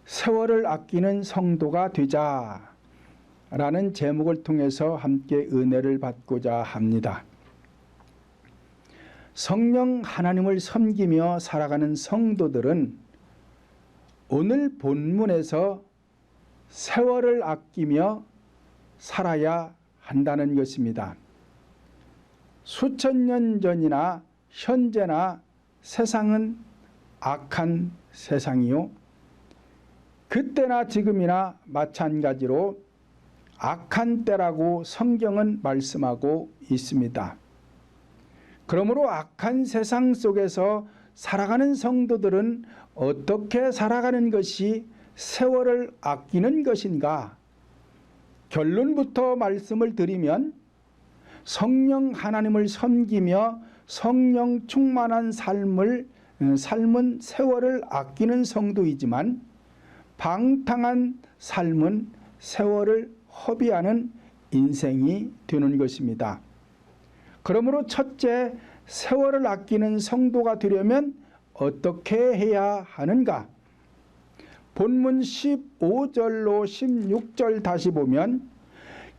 세월을 아끼는 성도가 되자라는 제목을 통해서 함께 은혜를 받고자 합니다. 성령 하나님을 섬기며 살아가는 성도들은 오늘 본문에서 세월을 아끼며 살아야 한다는 것입니다. 수천 년 전이나 현재나 세상은 악한 세상이요, 그때나 지금이나 마찬가지로 악한 때라고 성경은 말씀하고 있습니다. 그러므로 악한 세상 속에서 살아가는 성도들은 어떻게 살아가는 것이 세월을 아끼는 것인가? 결론부터 말씀을 드리면 성령 하나님을 섬기며 성령 충만한 삶은 세월을 아끼는 성도이지만 방탕한 삶은 세월을 허비하는 인생이 되는 것입니다. 그러므로 첫째, 세월을 아끼는 성도가 되려면 어떻게 해야 하는가? 본문 15절로 16절 다시 보면,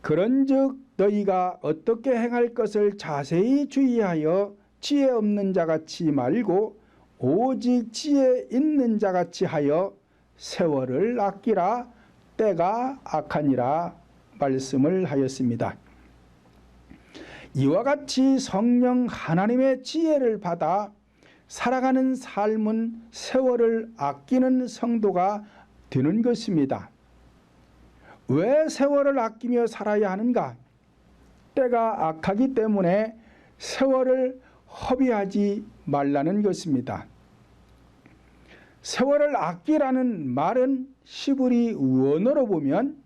그런즉 너희가 어떻게 행할 것을 자세히 주의하여 지혜 없는 자같이 말고 오직 지혜 있는 자같이 하여 세월을 아끼라. 때가 악하니라 말씀을 하였습니다. 이와 같이 성령 하나님의 지혜를 받아 살아가는 삶은 세월을 아끼는 성도가 되는 것입니다. 왜 세월을 아끼며 살아야 하는가? 때가 악하기 때문에 세월을 허비하지 말라는 것입니다. 세월을 아끼라는 말은 시브리 원어로 보면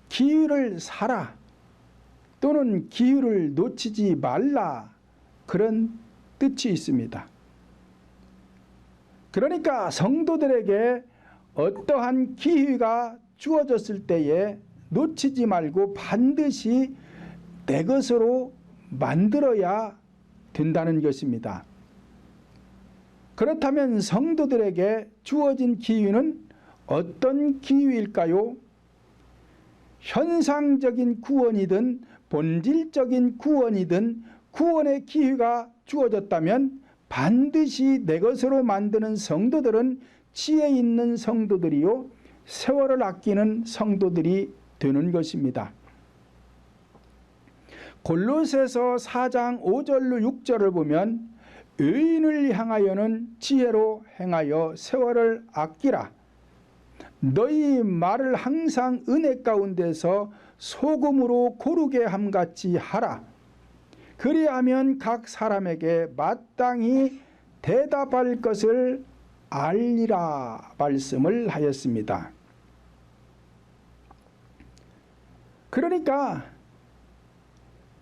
기회를 사라 또는 기회를 놓치지 말라, 그런 뜻이 있습니다. 그러니까 성도들에게 어떠한 기회가 주어졌을 때에 놓치지 말고 반드시 내 것으로 만들어야 된다는 것입니다. 그렇다면 성도들에게 주어진 기회는 어떤 기회일까요? 현상적인 구원이든 본질적인 구원이든 구원의 기회가 주어졌다면 반드시 내 것으로 만드는 성도들은 지혜 있는 성도들이요, 세월을 아끼는 성도들이 되는 것입니다. 골로새서 4장 5절로 6절을 보면 의인을 향하여는 지혜로 행하여 세월을 아끼라. 너희 말을 항상 은혜 가운데서 소금으로 고르게 함같이 하라. 그리하면 각 사람에게 마땅히 대답할 것을 알리라 말씀을 하였습니다. 그러니까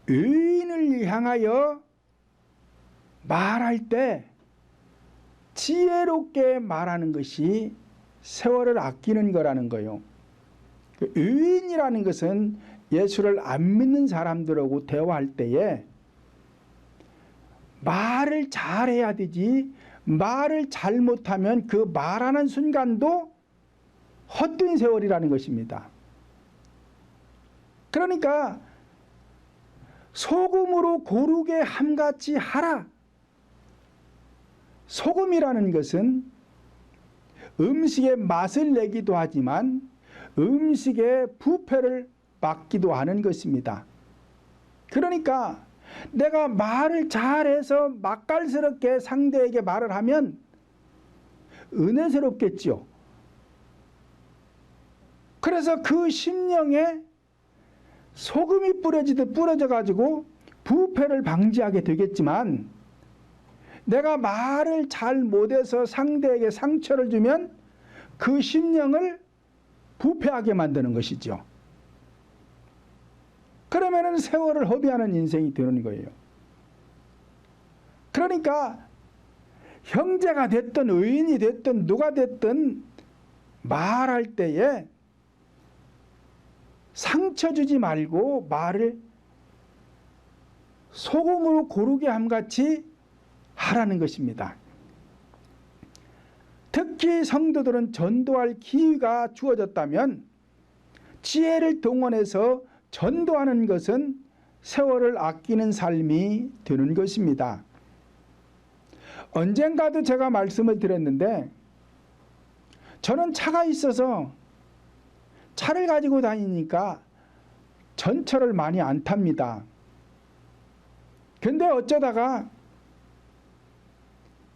의인을 향하여 말할 때 지혜롭게 말하는 것이 세월을 아끼는 거라는 거예요. 의인이라는 것은 예수를 안 믿는 사람들하고 대화할 때에 말을 잘해야 되지, 말을 잘못하면 그 말하는 순간도 헛된 세월이라는 것입니다. 그러니까 소금으로 고르게 함같이 하라. 소금이라는 것은 음식의 맛을 내기도 하지만 음식의 부패를 막기도 하는 것입니다. 그러니까 내가 말을 잘해서 맛깔스럽게 상대에게 말을 하면 은혜스럽겠죠. 그래서 그 심령에 소금이 뿌려지듯 뿌려져 가지고 부패를 방지하게 되겠지만, 내가 말을 잘 못해서 상대에게 상처를 주면 그 심령을 부패하게 만드는 것이죠. 그러면은 세월을 허비하는 인생이 되는 거예요. 그러니까 형제가 됐든 의인이 됐든 누가 됐든 말할 때에 상처 주지 말고 말을 소금으로 고르게 함같이 하라는 것입니다. 특히 성도들은 전도할 기회가 주어졌다면 지혜를 동원해서 전도하는 것은 세월을 아끼는 삶이 되는 것입니다. 언젠가도 제가 말씀을 드렸는데 저는 차가 있어서 차를 가지고 다니니까 전철을 많이 안 탑니다. 근데 어쩌다가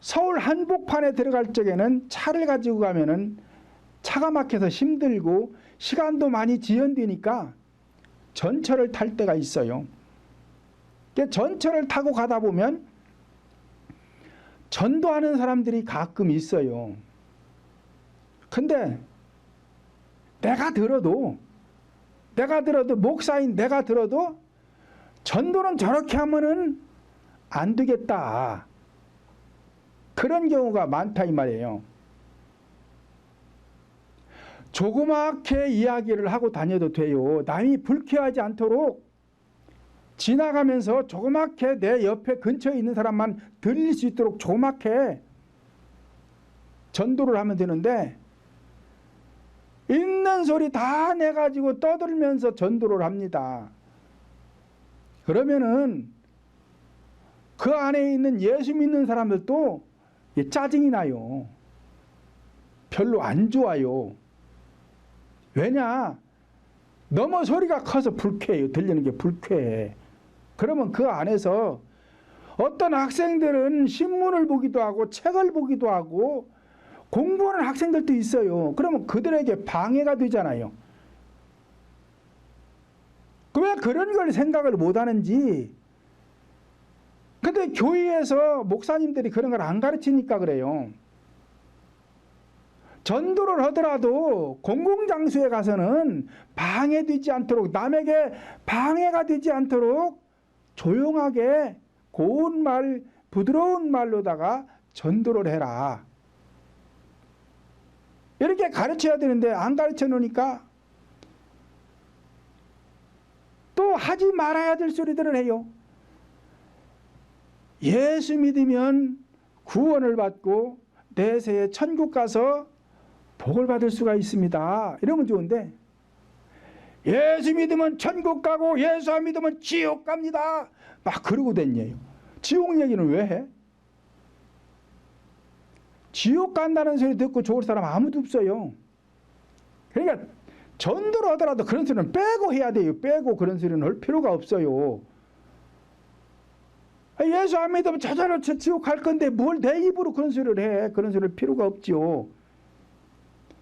서울 한복판에 들어갈 적에는 차를 가지고 가면은 차가 막혀서 힘들고 시간도 많이 지연되니까 전철을 탈 때가 있어요. 전철을 타고 가다 보면 전도하는 사람들이 가끔 있어요. 근데 내가 들어도 목사인 내가 들어도 전도는 저렇게 하면은 안 되겠다. 그런 경우가 많다 이 말이에요. 조그맣게 이야기를 하고 다녀도 돼요. 남이 불쾌하지 않도록 지나가면서 조그맣게 내 옆에 근처에 있는 사람만 들릴 수 있도록 조그맣게 전도를 하면 되는데 있는 소리 다 내가지고 떠들면서 전도를 합니다. 그러면은 그 안에 있는 예수 믿는 사람들도 짜증이 나요. 별로 안 좋아요. 왜냐? 너무 소리가 커서 불쾌해요. 들리는 게 불쾌해. 그러면 그 안에서 어떤 학생들은 신문을 보기도 하고 책을 보기도 하고 공부하는 학생들도 있어요. 그러면 그들에게 방해가 되잖아요. 왜 그런 걸 생각을 못 하는지. 근데 교회에서 목사님들이 그런 걸 안 가르치니까 그래요. 전도를 하더라도 공공장소에 가서는 방해되지 않도록, 남에게 방해가 되지 않도록 조용하게 고운 말, 부드러운 말로다가 전도를 해라. 이렇게 가르쳐야 되는데 안 가르쳐 놓으니까 또 하지 말아야 될 소리들을 해요. 예수 믿으면 구원을 받고 내세에 천국 가서 복을 받을 수가 있습니다. 이러면 좋은데 예수 믿으면 천국 가고 예수 안 믿으면 지옥 갑니다. 막 그러고 다녀요. 지옥 얘기는 왜 해? 지옥 간다는 소리 듣고 좋을 사람 아무도 없어요. 그러니까 전도를 하더라도 그런 소리는 빼고 해야 돼요. 빼고 그런 소리는 할 필요가 없어요. 예수 안 믿으면 저절로 지옥 갈 건데 뭘 내 입으로 그런 소리를 해. 그런 소리를 필요가 없죠.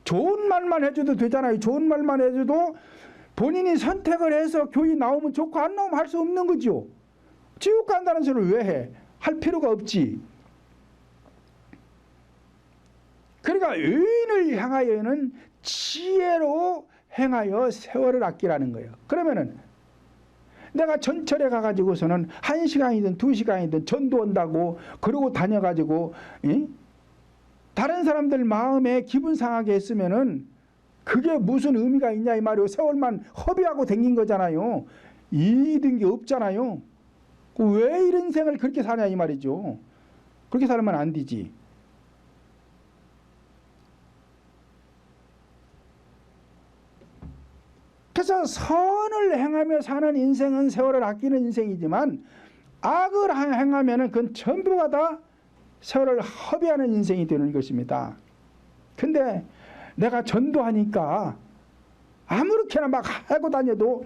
좋은 말만 해줘도 되잖아요. 좋은 말만 해줘도 본인이 선택을 해서 교회 나오면 좋고 안 나오면 할 수 없는 거죠. 지옥 간다는 소리를 왜 해? 할 필요가 없지. 그러니까 의인을 향하여는 지혜로 행하여 세월을 아끼라는 거예요. 그러면은 내가 전철에 가가지고서는 1시간이든 2시간이든 전도한다고 그러고 다녀가지고 다른 사람들 마음에 기분 상하게 했으면은 그게 무슨 의미가 있냐 이 말이에요. 세월만 허비하고 댕긴 거잖아요. 이익이 된 게 없잖아요. 왜 이런 생을 그렇게 사냐 이 말이죠. 그렇게 살면 안 되지. 그래서 선을 행하며 사는 인생은 세월을 아끼는 인생이지만 악을 행하면 그건 전부가 다 세월을 허비하는 인생이 되는 것입니다. 근데 내가 전도하니까 아무렇게나 막 하고 다녀도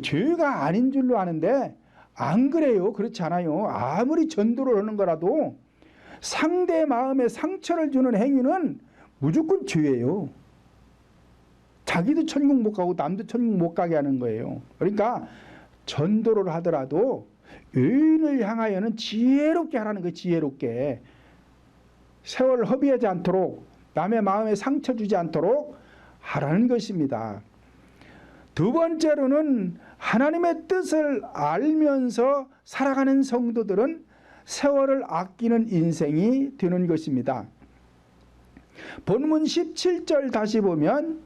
죄가 아닌 줄로 아는데 안 그래요. 그렇지 않아요. 아무리 전도를 하는 거라도 상대의 마음에 상처를 주는 행위는 무조건 죄예요. 자기도 천국 못 가고 남도 천국 못 가게 하는 거예요. 그러니까 전도를 하더라도 의인을 향하여는 지혜롭게 하라는 거예요. 지혜롭게. 세월을 허비하지 않도록 남의 마음에 상처 주지 않도록 하라는 것입니다. 두 번째로는 하나님의 뜻을 알면서 살아가는 성도들은 세월을 아끼는 인생이 되는 것입니다. 본문 17절 다시 보면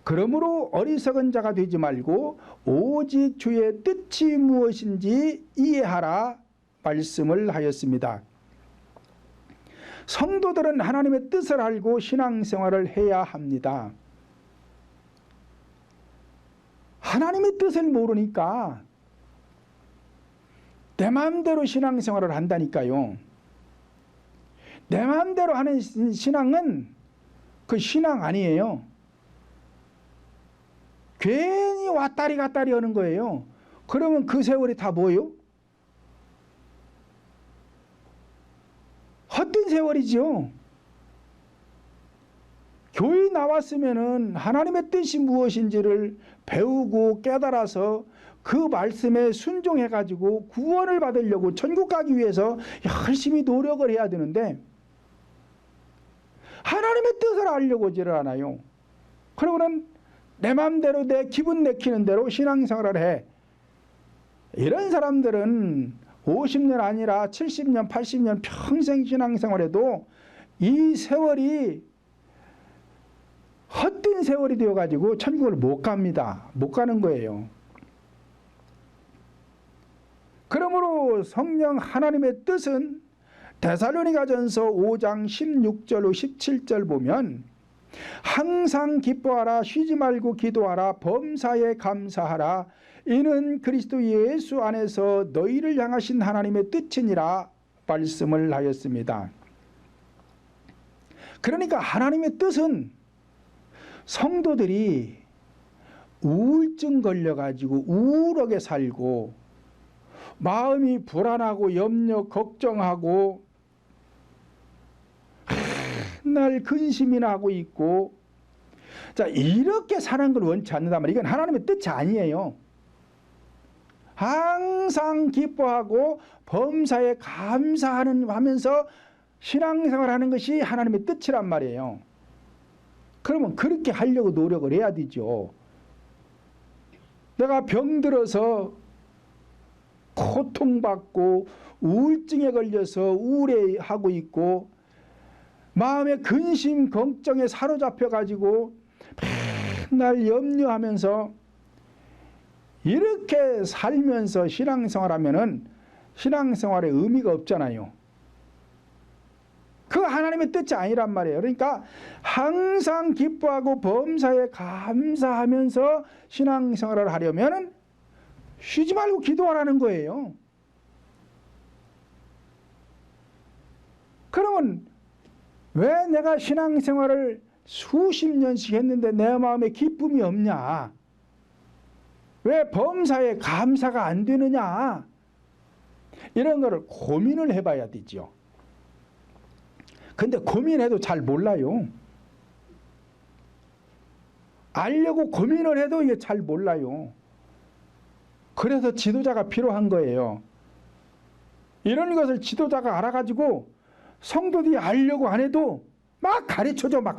그러므로 어리석은 자가 되지 말고 오직 주의 뜻이 무엇인지 이해하라 말씀을 하였습니다. 성도들은 하나님의 뜻을 알고 신앙생활을 해야 합니다. 하나님의 뜻을 모르니까 내 마음대로 신앙생활을 한다니까요. 내 마음대로 하는 신앙은 그 신앙 아니에요. 괜히 왔다리 갔다리 하는 거예요. 그러면 그 세월이 다 뭐예요? 헛된 세월이죠. 교회 나왔으면은 하나님의 뜻이 무엇인지를 배우고 깨달아서 그 말씀에 순종해가지고 구원을 받으려고 천국 가기 위해서 열심히 노력을 해야 되는데 하나님의 뜻을 알려고 하지를 않아요. 그러고는 내 마음대로 내 기분 내키는 대로 신앙생활을 해. 이런 사람들은 50년 아니라 70년, 80년 평생 신앙생활해도 이 세월이 헛된 세월이 되어가지고 천국을 못 갑니다. 못 가는 거예요. 그러므로 성령 하나님의 뜻은 데살로니가전서 5장 16절로 17절 보면 항상 기뻐하라, 쉬지 말고 기도하라, 범사에 감사하라, 이는 그리스도 예수 안에서 너희를 향하신 하나님의 뜻이니라 말씀을 하였습니다. 그러니까 하나님의 뜻은 성도들이 우울증 걸려가지고 우울하게 살고 마음이 불안하고 염려 걱정하고 날 근심이나 하고 있고, 자, 이렇게 사는 걸 원치 않는단 말이에요. 이건 하나님의 뜻이 아니에요. 항상 기뻐하고 범사에 감사하면서 신앙생활하는 것이 하나님의 뜻이란 말이에요. 그러면 그렇게 하려고 노력을 해야 되죠. 내가 병들어서 고통받고 우울증에 걸려서 우울해하고 있고 마음의 근심 걱정에 사로잡혀가지고 맨날 염려하면서 이렇게 살면서 신앙생활하면은 신앙생활에 의미가 없잖아요. 그 하나님의 뜻이 아니란 말이에요. 그러니까 항상 기뻐하고 범사에 감사하면서 신앙생활을 하려면은 쉬지 말고 기도하라는 거예요. 그러면 왜 내가 신앙생활을 수십 년씩 했는데 내 마음에 기쁨이 없냐? 왜 범사에 감사가 안 되느냐? 이런 거를 고민을 해봐야 되죠. 근데 고민해도 잘 몰라요. 알려고 고민을 해도 이게 잘 몰라요. 그래서 지도자가 필요한 거예요. 이런 것을 지도자가 알아가지고 성도들이 알려고 안 해도 막 가르쳐줘. 막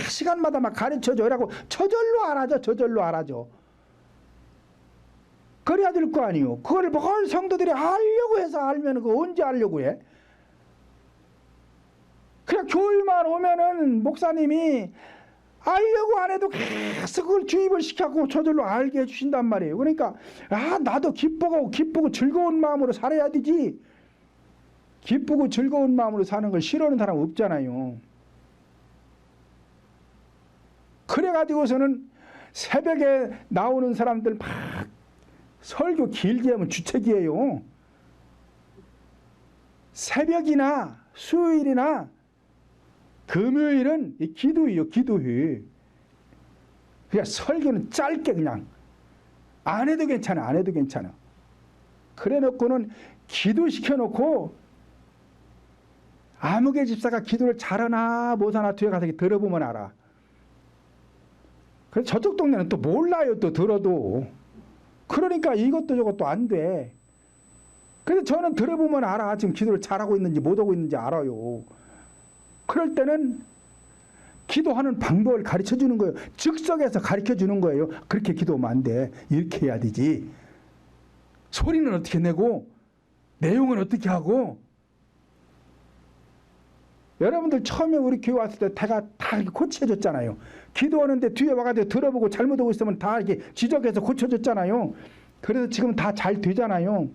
시간마다 막 가르쳐줘. 이라고 저절로 알아줘. 저절로 알아줘. 그래야 될 거 아니에요. 그걸 뭘 성도들이 알려고 해서 알면 그거 언제 알려고 해? 그냥 교회만 오면은 목사님이 알려고 안 해도 계속 그걸 주입을 시켜갖고 저절로 알게 해주신단 말이에요. 그러니까 나도 기쁘고 즐거운 마음으로 살아야 되지. 기쁘고 즐거운 마음으로 사는 걸 싫어하는 사람 없잖아요. 그래가지고서는 새벽에 나오는 사람들 막 설교 길게 하면 주책이에요. 새벽이나 수요일이나 금요일은 기도예요. 기도회. 그냥 설교는 짧게 그냥 안 해도 괜찮아. 안 해도 괜찮아. 그래 놓고는 기도시켜놓고 아무개 집사가 기도를 잘하나 못하나 뒤에 가서 들어보면 알아. 그래서 저쪽 동네는 또 몰라요. 또 들어도. 그러니까 이것도 저것도 안 돼. 그래서 저는 들어보면 알아. 지금 기도를 잘하고 있는지 못하고 있는지 알아요. 그럴 때는 기도하는 방법을 가르쳐 주는 거예요. 즉석에서 가르쳐 주는 거예요. 그렇게 기도하면 안 돼. 이렇게 해야 되지. 소리는 어떻게 내고 내용은 어떻게 하고. 여러분들 처음에 우리 교회 왔을 때 다 이렇게 코치해 줬잖아요. 기도하는데 뒤에 와가지고 들어보고 잘못하고 있으면 다 이렇게 지적해서 고쳐줬잖아요. 그래서 지금 다 잘 되잖아요.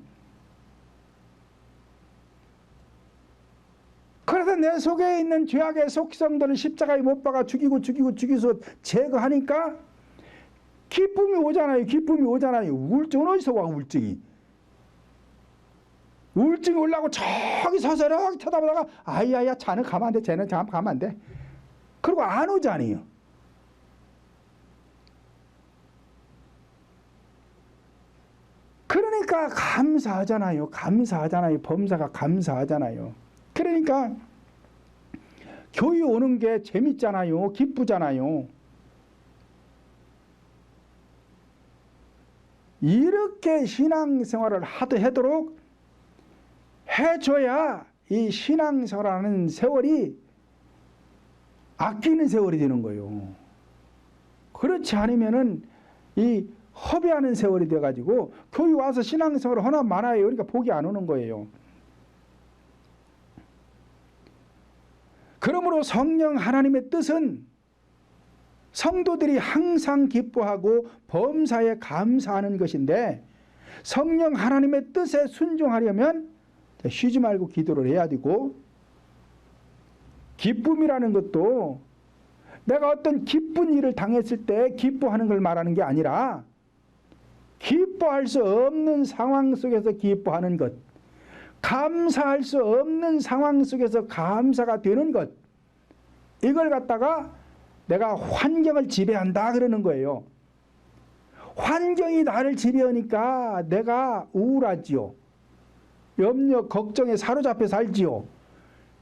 그래서 내 속에 있는 죄악의 속성들을 십자가에 못 박아 죽이서 제거하니까 기쁨이 오잖아요. 기쁨이 오잖아요. 우울증은 어디서 와, 우울증이? 우울증이 올라고 저기 서서 이렇게 쳐다보다가 아야야 자는 가면 안 돼. 쟤는 가면 안 돼. 그리고 안 오잖아요. 그러니까 감사하잖아요. 감사하잖아요. 범사가 감사하잖아요. 그러니까 교회 오는 게 재밌잖아요. 기쁘잖아요. 이렇게 신앙생활을 하도록 해줘야 이 신앙생활하는 세월이 아끼는 세월이 되는 거예요. 그렇지 않으면은 이 허비하는 세월이 돼가지고 교회 와서 신앙생활을 하나 많아요. 그러니까 복이 안 오는 거예요. 그러므로 성령 하나님의 뜻은 성도들이 항상 기뻐하고 범사에 감사하는 것인데, 성령 하나님의 뜻에 순종하려면 쉬지 말고 기도를 해야 되고, 기쁨이라는 것도 내가 어떤 기쁜 일을 당했을 때 기뻐하는 걸 말하는 게 아니라 기뻐할 수 없는 상황 속에서 기뻐하는 것, 감사할 수 없는 상황 속에서 감사가 되는 것, 이걸 갖다가 내가 환경을 지배한다 그러는 거예요. 환경이 나를 지배하니까 내가 우울하지요. 염려, 걱정에 사로잡혀 살지요.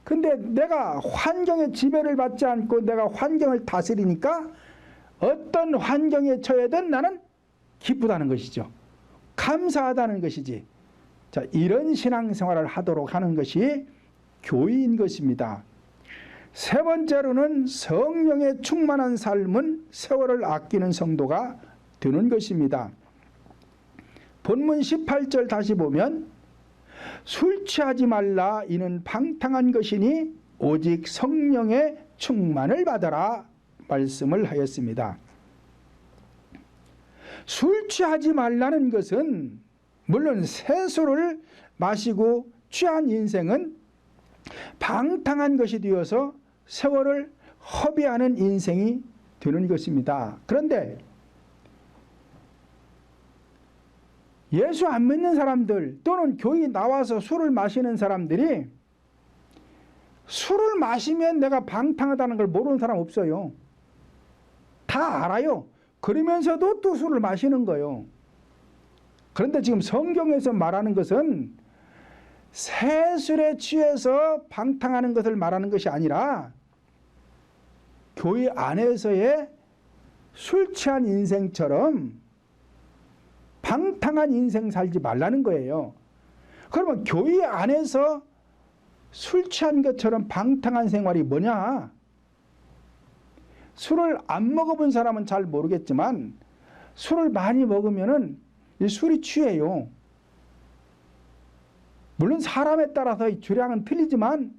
근데 내가 환경의 지배를 받지 않고 내가 환경을 다스리니까 어떤 환경에 처해든 나는 기쁘다는 것이죠. 감사하다는 것이지. 자, 이런 신앙생활을 하도록 하는 것이 교회인 것입니다. 세 번째로는 성령에 충만한 삶은 세월을 아끼는 성도가 되는 것입니다. 본문 18절 다시 보면 술 취하지 말라 이는 방탕한 것이니 오직 성령의 충만을 받아라 말씀을 하였습니다. 술 취하지 말라는 것은 물론 새술을 마시고 취한 인생은 방탕한 것이 되어서 세월을 허비하는 인생이 되는 것입니다. 그런데 예수 안 믿는 사람들 또는 교회 나와서 술을 마시는 사람들이 술을 마시면 내가 방탕하다는 걸 모르는 사람 없어요. 다 알아요. 그러면서도 또 술을 마시는 거예요. 그런데 지금 성경에서 말하는 것은 새술에 취해서 방탕하는 것을 말하는 것이 아니라 교회 안에서의 술 취한 인생처럼 방탕한 인생 살지 말라는 거예요. 그러면 교회 안에서 술 취한 것처럼 방탕한 생활이 뭐냐? 술을 안 먹어본 사람은 잘 모르겠지만 술을 많이 먹으면은 이 술이 취해요. 물론 사람에 따라서 이 주량은 틀리지만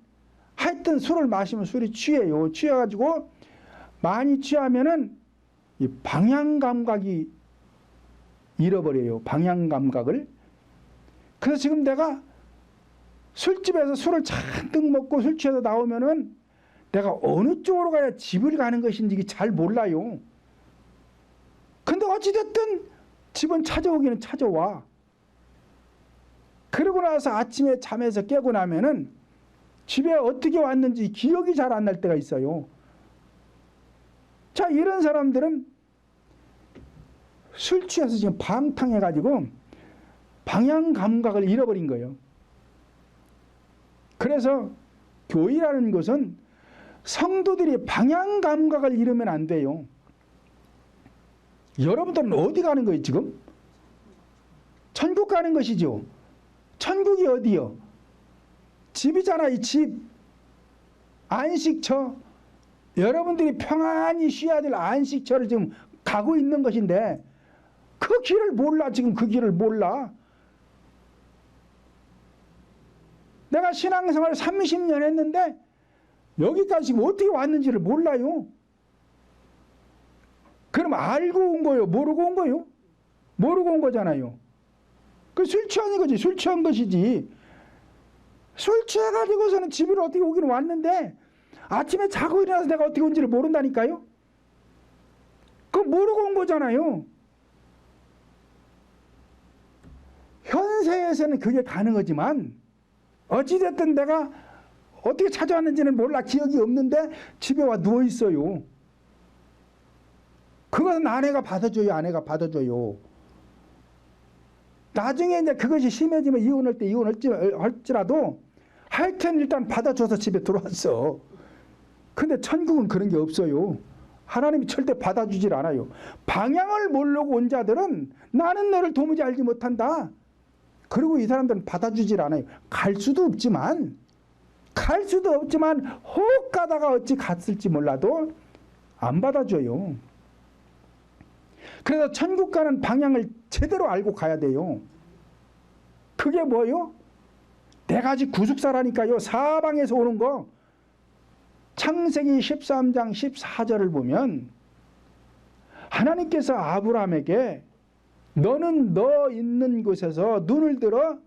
하여튼 술을 마시면 술이 취해요. 취해가지고 많이 취하면은 이 방향 감각이 잃어버려요. 방향 감각을. 그래서 지금 내가 술집에서 술을 잔뜩 먹고 술 취해서 나오면은 내가 어느 쪽으로 가야 집을 가는 것인지 잘 몰라요. 근데 어찌됐든 집은 찾아오기는 찾아와. 그러고 나서 아침에 잠에서 깨고 나면은 집에 어떻게 왔는지 기억이 잘 안 날 때가 있어요. 자, 이런 사람들은 술 취해서 지금 방탕해가지고 방향 감각을 잃어버린 거예요. 그래서 교회라는 것은 성도들이 방향 감각을 잃으면 안 돼요. 여러분들은 어디 가는 거예요 지금? 천국 가는 것이죠. 천국이 어디요? 집이잖아. 이 집. 안식처. 여러분들이 평안히 쉬어야 될 안식처를 지금 가고 있는 것인데 그 길을 몰라. 지금 그 길을 몰라. 내가 신앙생활 30년 했는데 여기까지 지금 어떻게 왔는지를 몰라요. 그럼 알고 온 거요? 모르고 온 거요? 모르고 온 거잖아요. 그 술 취한 거지. 술 취한 것이지. 술 취해가지고서는 집으로 어떻게 오기는 왔는데 아침에 자고 일어나서 내가 어떻게 온지를 모른다니까요. 그거 모르고 온 거잖아요. 현세에서는 그게 가능하지만 어찌됐든 내가 어떻게 찾아왔는지는 몰라. 기억이 없는데 집에 와 누워있어요. 그것은 아내가 받아줘요. 아내가 받아줘요. 나중에 이제 그것이 심해지면 이혼할 때 이혼할지라도 하여튼 일단 받아줘서 집에 들어왔어. 근데 천국은 그런 게 없어요. 하나님이 절대 받아주질 않아요. 방향을 모르고 온 자들은 나는 너를 도무지 알지 못한다. 그리고 이 사람들은 받아주질 않아요. 갈 수도 없지만 혹 가다가 어찌 갔을지 몰라도 안 받아줘요. 그래서 천국 가는 방향을 제대로 알고 가야 돼요. 그게 뭐요? 네 가지 구속사라니까요. 사방에서 오는 거. 창세기 13장 14절을 보면 하나님께서 아브라함에게 너는 너 있는 곳에서 눈을 들어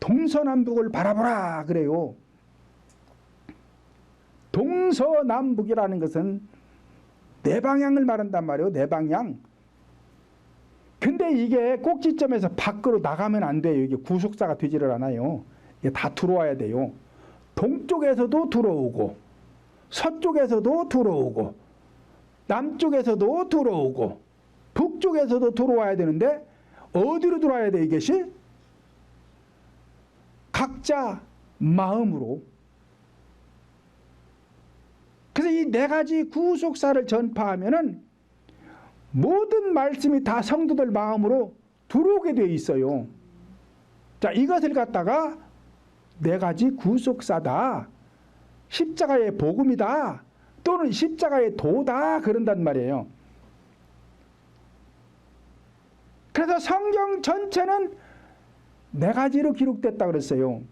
동서남북을 바라보라 그래요. 동서남북이라는 것은 네 방향을 말한단 말이에요. 네 방향. 근데 이게 꼭지점에서 밖으로 나가면 안 돼요. 이게 구속사가 되지를 않아요. 이게 다 들어와야 돼요. 동쪽에서도 들어오고 서쪽에서도 들어오고 남쪽에서도 들어오고 북쪽에서도 들어와야 되는데 어디로 들어와야 돼 이것이? 각자 마음으로. 그래서 이 네 가지 구속사를 전파하면은 모든 말씀이 다 성도들 마음으로 들어오게 되어 있어요. 자, 이것을 갖다가 네 가지 구속사다. 십자가의 복음이다. 또는 십자가의 도다. 그런단 말이에요. 그래서 성경 전체는 네 가지로 기록됐다 그랬어요.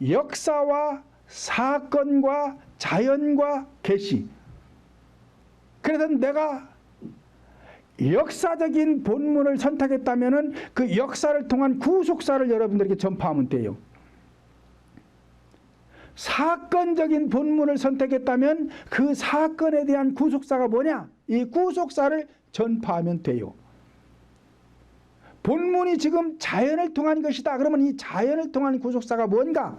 역사와 사건과 자연과 계시. 그래서 내가 역사적인 본문을 선택했다면 그 역사를 통한 구속사를 여러분들에게 전파하면 돼요. 사건적인 본문을 선택했다면 그 사건에 대한 구속사가 뭐냐? 이 구속사를 전파하면 돼요. 본문이 지금 자연을 통한 것이다. 그러면 이 자연을 통한 구속사가 뭔가?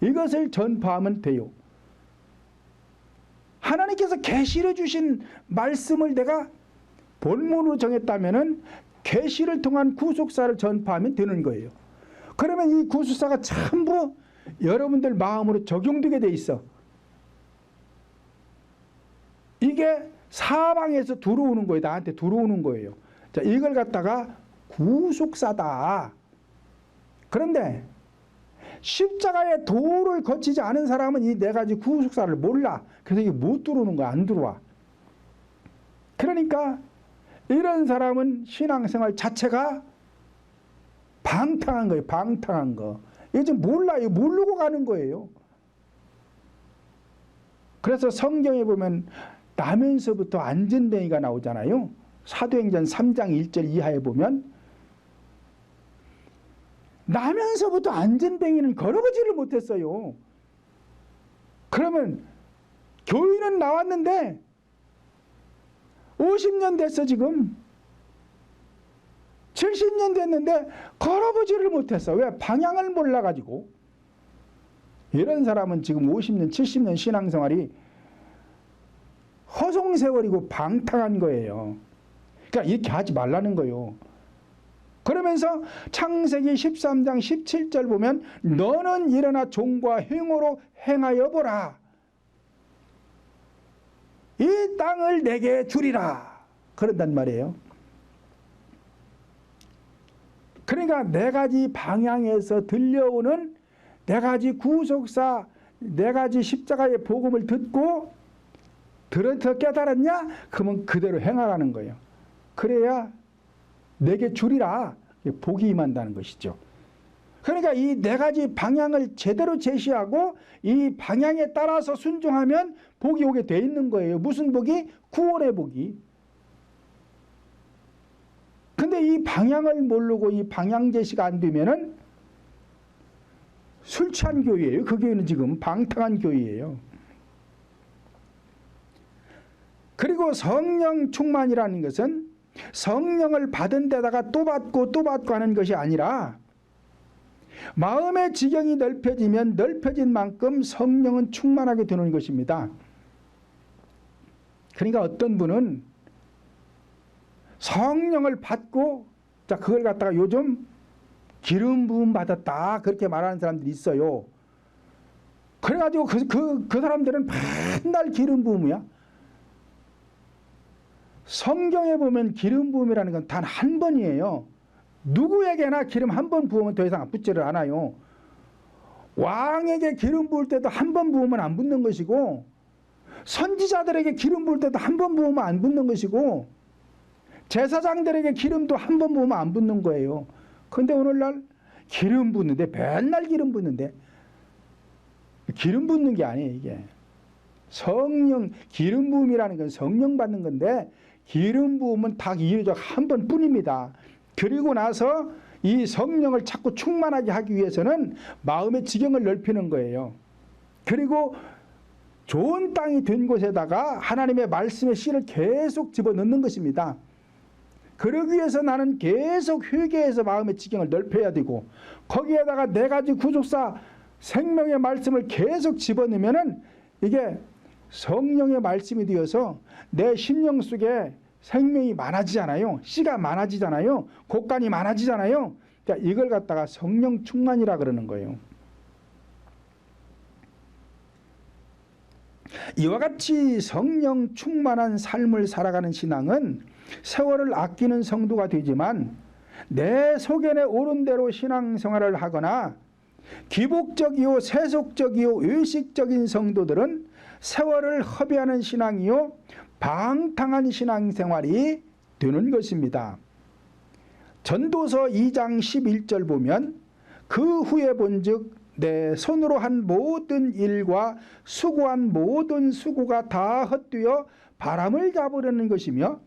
이것을 전파하면 돼요. 하나님께서 계시를 주신 말씀을 내가 본문으로 정했다면 계시를 통한 구속사를 전파하면 되는 거예요. 그러면 이 구속사가 전부 여러분들 마음으로 적용되게 돼 있어. 이게 사방에서 들어오는 거예요. 나한테 들어오는 거예요. 자, 이걸 갖다가 구속사다. 그런데 십자가의 도를 거치지 않은 사람은 이 네 가지 구속사를 몰라. 그래서 이게 못 들어오는 거야. 안 들어와. 그러니까 이런 사람은 신앙생활 자체가 방탕한 거예요. 방탕한 거. 이거 좀 몰라요. 모르고 가는 거예요. 그래서 성경에 보면 나면서부터 안전뱅이가 나오잖아요. 사도행전 3장 1절 이하에 보면 나면서부터 안전뱅이는 걸어보지를 못했어요. 그러면 교인은 나왔는데 50년 됐어 지금. 70년 됐는데 걸어보지를 못했어. 왜? 방향을 몰라가지고. 이런 사람은 지금 50년 70년 신앙생활이 허송세월이고 방탕한 거예요. 그러니까 이렇게 하지 말라는 거예요. 그러면서 창세기 13장 17절 보면 너는 일어나 종과 행호로 행하여 보라. 이 땅을 내게 주리라. 그런단 말이에요. 그러니까 네 가지 방향에서 들려오는 네 가지 구속사, 네 가지 십자가의 복음을 듣고 들어서 깨달았냐? 그러면 그대로 행하라는 거예요. 그래야 내게 주리라. 복이 임한다는 것이죠. 그러니까 이 네 가지 방향을 제대로 제시하고 이 방향에 따라서 순종하면 복이 오게 돼 있는 거예요. 무슨 복이? 구원의 복이. 근데 이 방향을 모르고 이 방향 제시가 안 되면은 술 취한 교회예요. 그 교회는 지금 방탕한 교회예요. 그리고 성령 충만이라는 것은 성령을 받은 데다가 또 받고 또 받고 하는 것이 아니라 마음의 지경이 넓혀지면 넓혀진 만큼 성령은 충만하게 되는 것입니다. 그러니까 어떤 분은 성령을 받고 자 그걸 갖다가 요즘 기름 부음 받았다 그렇게 말하는 사람들이 있어요. 그래가지고 그 사람들은 맨날 기름 부음이야. 성경에 보면 기름 부음이라는 건 단 한 번이에요. 누구에게나 기름 한 번 부으면 더 이상 붙지를 않아요. 왕에게 기름 부을 때도 한 번 부으면 안 붙는 것이고, 선지자들에게 기름 부을 때도 한 번 부으면 안 붙는 것이고, 제사장들에게 기름도 한 번 부으면 안 붙는 거예요. 그런데 오늘날 기름 붓는데, 맨날 기름 붓는데, 기름 붓는 게 아니에요. 이게 성령, 기름 부음이라는 건 성령 받는 건데, 기름 부음은 딱 이유적 한 번뿐입니다. 그리고 나서 이 성령을 자꾸 충만하게 하기 위해서는 마음의 지경을 넓히는 거예요. 그리고 좋은 땅이 된 곳에다가 하나님의 말씀의 씨를 계속 집어넣는 것입니다. 그러기 위해서 나는 계속 회개해서 마음의 지경을 넓혀야 되고, 거기에다가 네 가지 구속사 생명의 말씀을 계속 집어넣으면은 이게 성령의 말씀이 되어서 내 심령 속에 생명이 많아지잖아요. 씨가 많아지잖아요. 곡간이 많아지잖아요. 그러니까 이걸 갖다가 성령 충만이라 그러는 거예요. 이와 같이 성령 충만한 삶을 살아가는 신앙은 세월을 아끼는 성도가 되지만, 내 소견에 오른 대로 신앙생활을 하거나 기복적이요 세속적이요 의식적인 성도들은 세월을 허비하는 신앙이요 방탕한 신앙생활이 되는 것입니다. 전도서 2장 11절 보면 그 후에 본즉 내 손으로 한 모든 일과 수고한 모든 수고가 다 헛되어 바람을 잡으려는 것이며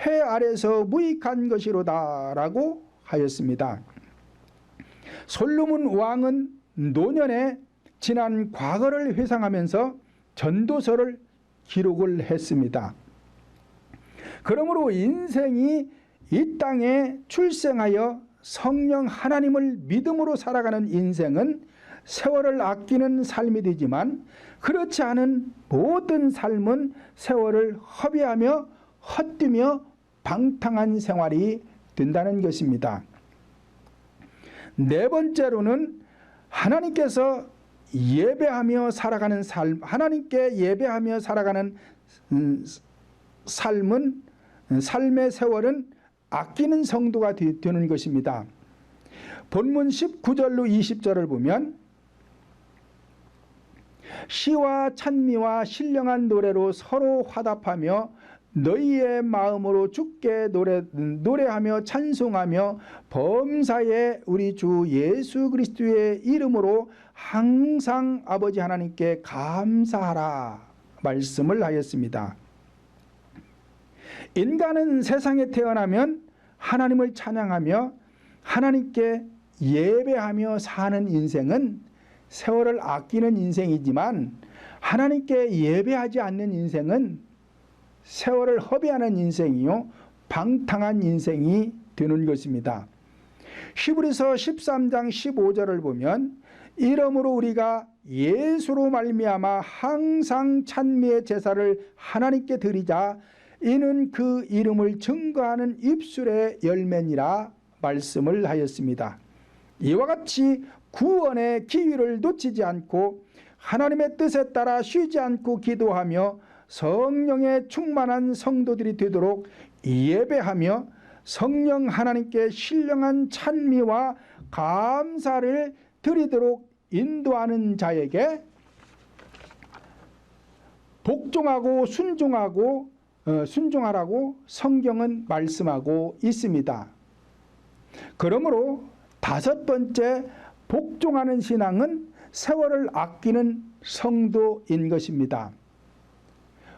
해 아래서 무익한 것이로다 라고 하였습니다. 솔로몬 왕은 노년에 지난 과거를 회상하면서 전도서를 기록을 했습니다. 그러므로 인생이 이 땅에 출생하여 성령 하나님을 믿음으로 살아가는 인생은 세월을 아끼는 삶이 되지만, 그렇지 않은 모든 삶은 세월을 허비하며 헛되며 방탕한 생활이 된다는 것입니다. 네 번째로는 하나님께서 예배하며 살아가는 삶, 하나님께 예배하며 살아가는 삶의 세월은 아끼는 성도가 되는 것입니다. 본문 19절로 20절을 보면 시와 찬미와 신령한 노래로 서로 화답하며 너희의 마음으로 주께 노래하며 찬송하며 범사에 우리 주 예수 그리스도의 이름으로 항상 아버지 하나님께 감사하라 말씀을 하였습니다. 인간은 세상에 태어나면 하나님을 찬양하며 하나님께 예배하며 사는 인생은 세월을 아끼는 인생이지만, 하나님께 예배하지 않는 인생은 세월을 허비하는 인생이요 방탕한 인생이 되는 것입니다. 히브리서 13장 15절을 보면 이러므로 우리가 예수로 말미암아 항상 찬미의 제사를 하나님께 드리자 이는 그 이름을 증거하는 입술의 열매니라 말씀을 하였습니다. 이와 같이 구원의 기회를 놓치지 않고 하나님의 뜻에 따라 쉬지 않고 기도하며 성령의 충만한 성도들이 되도록 예배하며 성령 하나님께 신령한 찬미와 감사를 드리도록 인도하는 자에게 복종하고 순종하라고 성경은 말씀하고 있습니다. 그러므로 다섯 번째 복종하는 신앙은 세월을 아끼는 성도인 것입니다.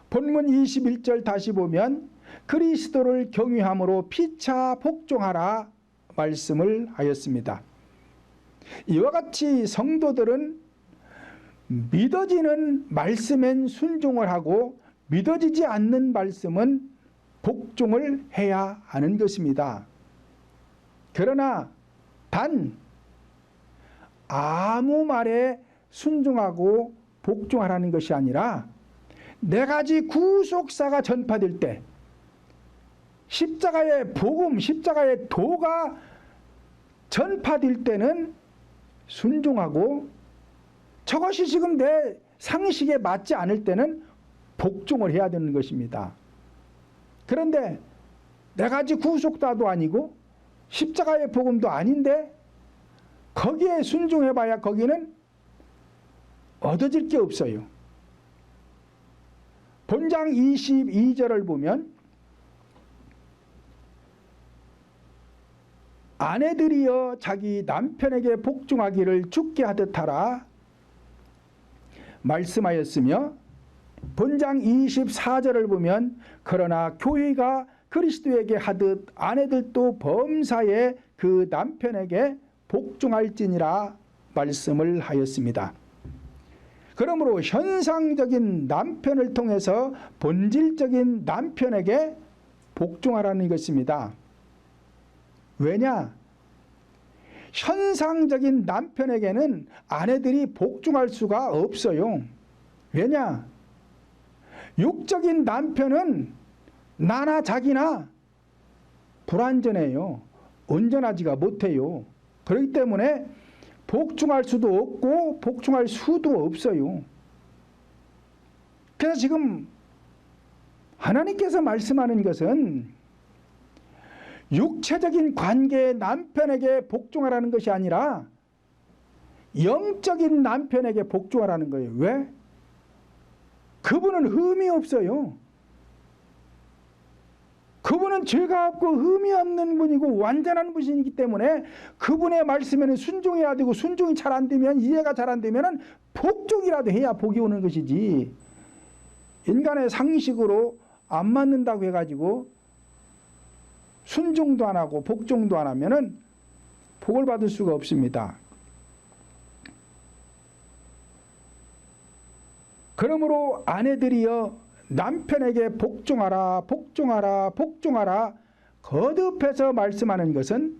본문 21절 다시 보면 그리스도를 경외함으로 피차 복종하라 말씀을 하였습니다. 이와 같이 성도들은 믿어지는 말씀엔 순종을 하고 믿어지지 않는 말씀은 복종을 해야 하는 것입니다. 그러나 단 아무 말에 순종하고 복종하라는 것이 아니라 네 가지 구속사가 전파될 때 십자가의 복음, 십자가의 도가 전파될 때는 순종하고 저것이 지금 내 상식에 맞지 않을 때는 복종을 해야 되는 것입니다. 그런데 네 가지 구속사도 아니고 십자가의 복음도 아닌데 거기에 순종해봐야 거기는 얻어질 게 없어요. 본장 22절을 보면 아내들이여 자기 남편에게 복종하기를 주께 하듯 하라 말씀하였으며, 본장 24절을 보면 그러나 교회가 그리스도에게 하듯 아내들도 범사에 그 남편에게 복종할지니라 말씀을 하였습니다. 그러므로 현상적인 남편을 통해서 본질적인 남편에게 복종하라는 것입니다. 왜냐? 현상적인 남편에게는 아내들이 복종할 수가 없어요. 왜냐? 육적인 남편은 나나 자기나 불완전해요. 온전하지가 못해요. 그렇기 때문에 복종할 수도 없고 복종할 수도 없어요. 그래서 지금 하나님께서 말씀하는 것은 육체적인 관계의 남편에게 복종하라는 것이 아니라 영적인 남편에게 복종하라는 거예요. 왜? 그분은 흠이 없어요. 그분은 죄가 없고 흠이 없는 분이고 완전한 분이기 때문에 그분의 말씀에는 순종해야 되고, 순종이 잘 안 되면, 이해가 잘 안 되면 복종이라도 해야 복이 오는 것이지, 인간의 상식으로 안 맞는다고 해가지고 순종도 안 하고 복종도 안 하면은 복을 받을 수가 없습니다. 그러므로 아내들이여 남편에게 복종하라, 복종하라, 복종하라 거듭해서 말씀하는 것은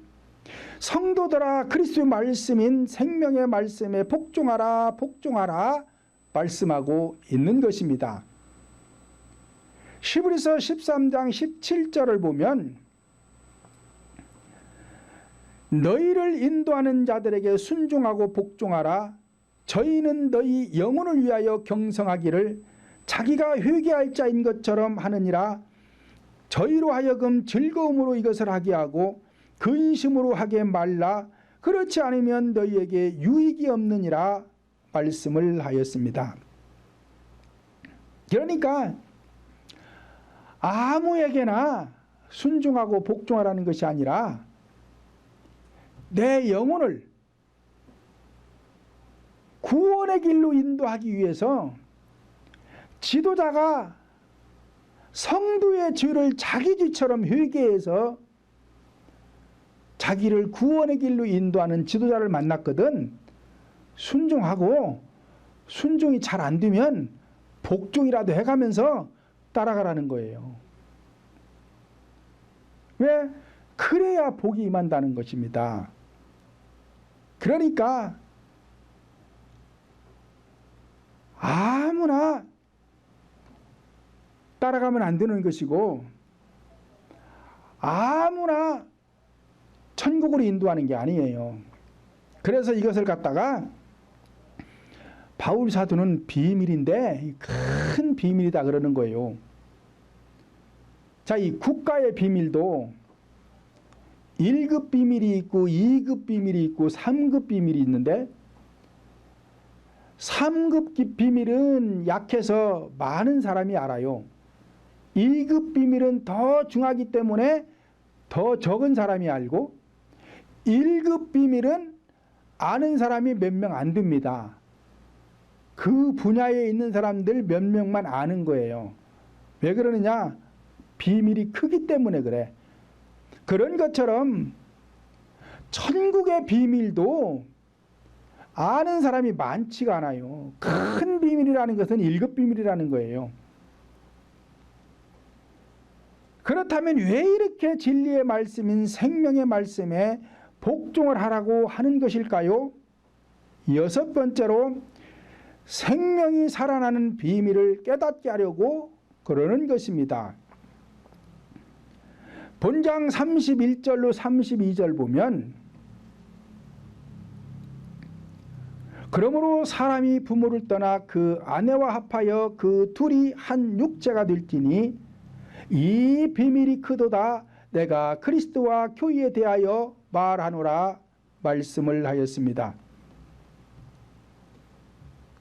성도들아 그리스도의 말씀인 생명의 말씀에 복종하라, 복종하라 말씀하고 있는 것입니다. 히브리서 13장 17절을 보면 너희를 인도하는 자들에게 순종하고 복종하라. 저희는 너희 영혼을 위하여 경성하기를 자기가 회개할 자인 것처럼 하느니라. 저희로 하여금 즐거움으로 이것을 하게 하고 근심으로 하게 말라. 그렇지 않으면 너희에게 유익이 없느니라 말씀을 하였습니다. 그러니까 아무에게나 순종하고 복종하라는 것이 아니라 내 영혼을 구원의 길로 인도하기 위해서 지도자가 성도의 죄를 자기 죄처럼 회개해서 자기를 구원의 길로 인도하는 지도자를 만났거든. 순종하고 순종이 잘 안 되면 복종이라도 해가면서 따라가라는 거예요. 왜? 그래야 복이 임한다는 것입니다. 그러니까 아무나 따라가면 안 되는 것이고 아무나 천국으로 인도하는 게 아니에요. 그래서 이것을 갖다가 바울 사도는 비밀인데 큰 비밀이다 그러는 거예요. 자, 이 국가의 비밀도 1급 비밀이 있고 2급 비밀이 있고 3급 비밀이 있는데 3급 비밀은 약해서 많은 사람이 알아요. 2급 비밀은 더 중하기 때문에 더 적은 사람이 알고 1급 비밀은 아는 사람이 몇 명 안 됩니다. 그 분야에 있는 사람들 몇 명만 아는 거예요. 왜 그러느냐? 비밀이 크기 때문에 그래. 그런 것처럼 천국의 비밀도 아는 사람이 많지가 않아요. 큰 비밀이라는 것은 1급 비밀이라는 거예요. 그렇다면 왜 이렇게 진리의 말씀인 생명의 말씀에 복종을 하라고 하는 것일까요? 6번째로 생명이 살아나는 비밀을 깨닫게 하려고 그러는 것입니다. 본장 31절로 32절 보면 그러므로 사람이 부모를 떠나 그 아내와 합하여 그 둘이 한 육체가 될지니 이 비밀이 크도다 내가 그리스도와 교회에 대하여 말하노라 말씀을 하였습니다.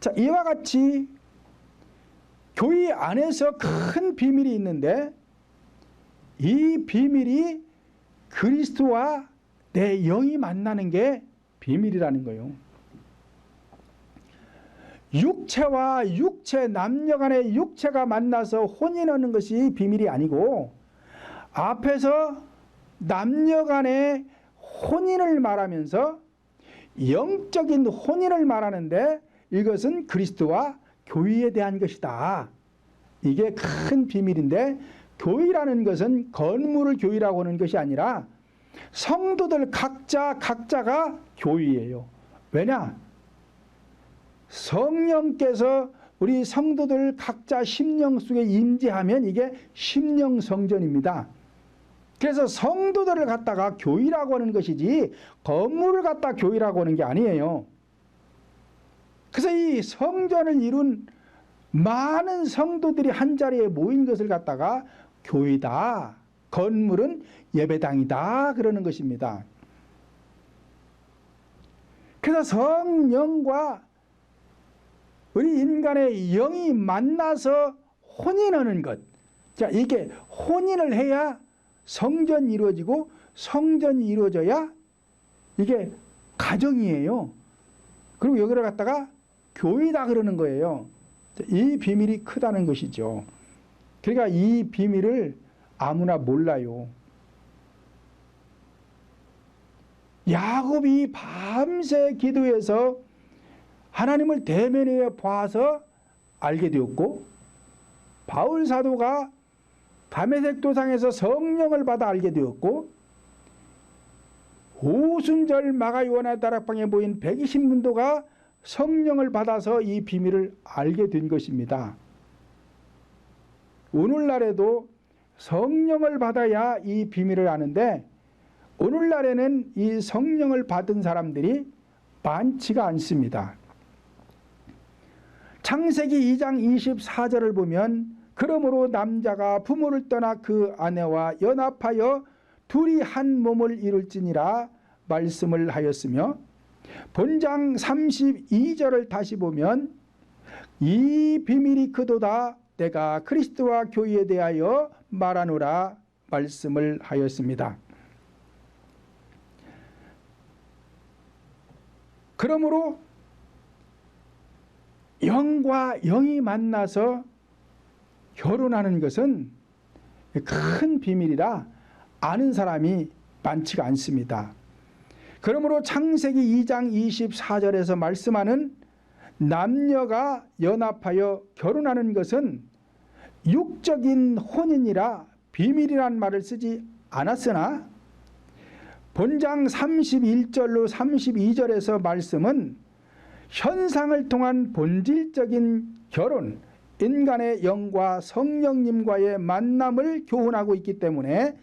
자, 이와 같이 교회 안에서 큰 비밀이 있는데 이 비밀이 그리스도와 내 영이 만나는 게 비밀이라는 거예요. 육체와 육체, 남녀 간의 육체가 만나서 혼인하는 것이 비밀이 아니고 앞에서 남녀 간의 혼인을 말하면서 영적인 혼인을 말하는데 이것은 그리스도와 교회에 대한 것이다. 이게 큰 비밀인데 교회라는 것은 건물을 교회라고 하는 것이 아니라 성도들 각자가 교회예요. 왜냐? 성령께서 우리 성도들 각자 심령 속에 임재하면 이게 심령 성전입니다. 그래서 성도들을 갖다가 교회라고 하는 것이지 건물을 갖다 교회라고 하는 게 아니에요. 그래서 이 성전을 이룬 많은 성도들이 한자리에 모인 것을 갖다가 교회다, 건물은 예배당이다 그러는 것입니다. 그래서 성령과 우리 인간의 영이 만나서 혼인하는 것, 자, 이게 혼인을 해야 성전이 이루어지고 성전이 이루어져야 이게 가정이에요. 그리고 여기를 갖다가 교회다 그러는 거예요. 이 비밀이 크다는 것이죠. 그러니까 이 비밀을 아무나 몰라요. 야곱이 밤새 기도해서 하나님을 대면에 봐서 알게 되었고 바울 사도가 다메섹 도상에서 성령을 받아 알게 되었고 오순절 마가 요한의 다락방에 모인 120문도가 성령을 받아서 이 비밀을 알게 된 것입니다. 오늘날에도 성령을 받아야 이 비밀을 아는데 오늘날에는 이 성령을 받은 사람들이 많지가 않습니다. 창세기 2장 24절을 보면 그러므로 남자가 부모를 떠나 그 아내와 연합하여 둘이 한 몸을 이룰지니라 말씀을 하였으며 본장 32절을 다시 보면 이 비밀이 크도다 내가 그리스도와 교회에 대하여 말하노라 말씀을 하였습니다. 그러므로 영과 영이 만나서 결혼하는 것은 큰 비밀이라 아는 사람이 많지가 않습니다. 그러므로 창세기 2장 24절에서 말씀하는 남녀가 연합하여 결혼하는 것은 육적인 혼인이라 비밀이란 말을 쓰지 않았으나 본장 31절로 32절에서 말씀은 현상을 통한 본질적인 결혼, 인간의 영과 성령님과의 만남을 교훈하고 있기 때문에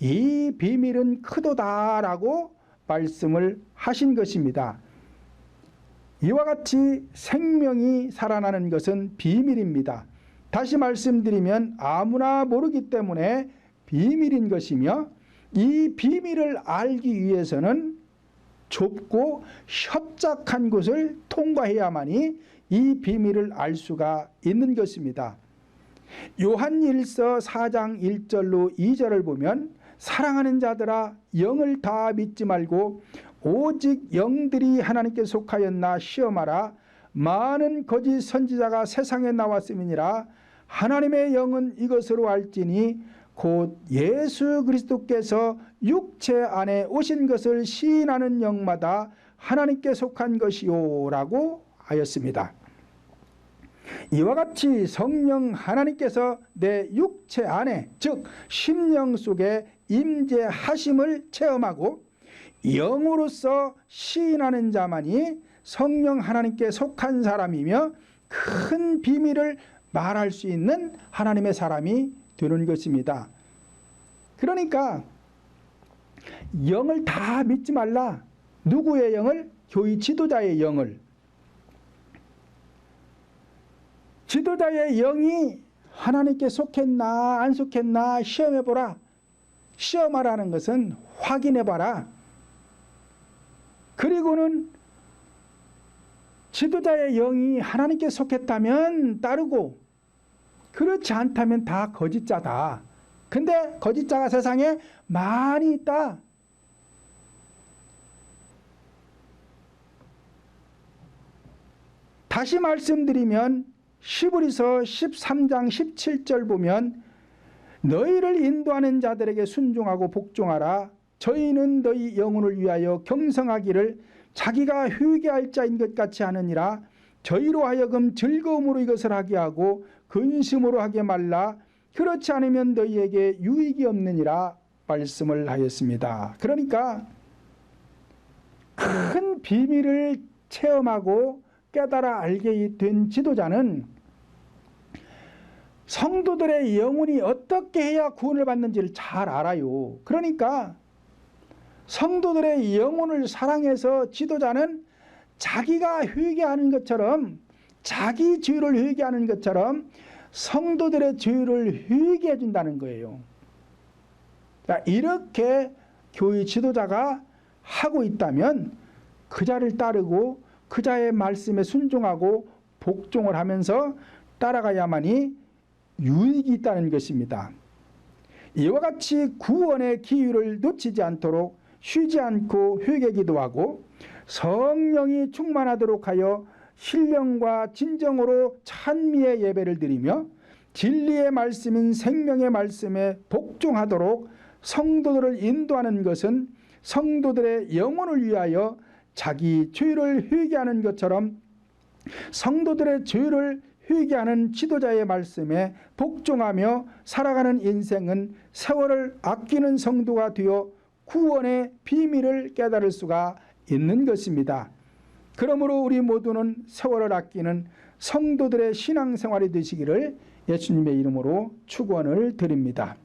이 비밀은 크도다라고 말씀을 하신 것입니다. 이와 같이 생명이 살아나는 것은 비밀입니다. 다시 말씀드리면 아무나 모르기 때문에 비밀인 것이며 이 비밀을 알기 위해서는 좁고 협착한 곳을 통과해야만이 이 비밀을 알 수가 있는 것입니다. 요한일서 4장 1절로 2절을 보면 사랑하는 자들아 영을 다 믿지 말고 오직 영들이 하나님께 속하였나 시험하라. 많은 거짓 선지자가 세상에 나왔음이니라. 하나님의 영은 이것으로 알지니 곧 예수 그리스도께서 육체 안에 오신 것을 시인하는 영마다 하나님께 속한 것이요 라고 하였습니다. 이와 같이 성령 하나님께서 내 육체 안에 즉 심령 속에 임재하심을 체험하고 영으로서 시인하는 자만이 성령 하나님께 속한 사람이며 큰 비밀을 말할 수 있는 하나님의 사람이 되는 것입니다. 그러니까 영을 다 믿지 말라. 누구의 영을? 교회 지도자의 영을. 지도자의 영이 하나님께 속했나 안 속했나 시험해보라. 시험하라는 것은 확인해봐라. 그리고는 지도자의 영이 하나님께 속했다면 따르고 그렇지 않다면 다 거짓자다. 근데 거짓자가 세상에 많이 있다. 다시 말씀드리면 히브리서 13장 17절 보면 너희를 인도하는 자들에게 순종하고 복종하라. 저희는 너희 영혼을 위하여 경성하기를 자기가 회개할 자인 것 같이 하느니라. 저희로 하여금 즐거움으로 이것을 하게 하고 근심으로 하게 말라. 그렇지 않으면 너희에게 유익이 없느니라 말씀을 하였습니다. 그러니까 큰 비밀을 체험하고 깨달아 알게 된 지도자는 성도들의 영혼이 어떻게 해야 구원을 받는지를 잘 알아요. 그러니까 성도들의 영혼을 사랑해서 지도자는 자기가 회개하는 것처럼 자기 죄를 회개하는 것처럼 성도들의 죄를 회개해 준다는 거예요. 이렇게 교회 지도자가 하고 있다면 그 자를 따르고 그 자의 말씀에 순종하고 복종을 하면서 따라가야만이 유익이 있다는 것입니다. 이와 같이 구원의 기회를 놓치지 않도록 쉬지 않고 회개 기도하고 성령이 충만하도록 하여 신령과 진정으로 찬미의 예배를 드리며 진리의 말씀인 생명의 말씀에 복종하도록 성도들을 인도하는 것은 성도들의 영혼을 위하여 자기 죄를 회개하는 것처럼 성도들의 죄를 회개하는 지도자의 말씀에 복종하며 살아가는 인생은 세월을 아끼는 성도가 되어 구원의 비밀을 깨달을 수가 있는 것입니다. 그러므로 우리 모두는 세월을 아끼는 성도들의 신앙생활이 되시기를 예수님의 이름으로 축원을 드립니다.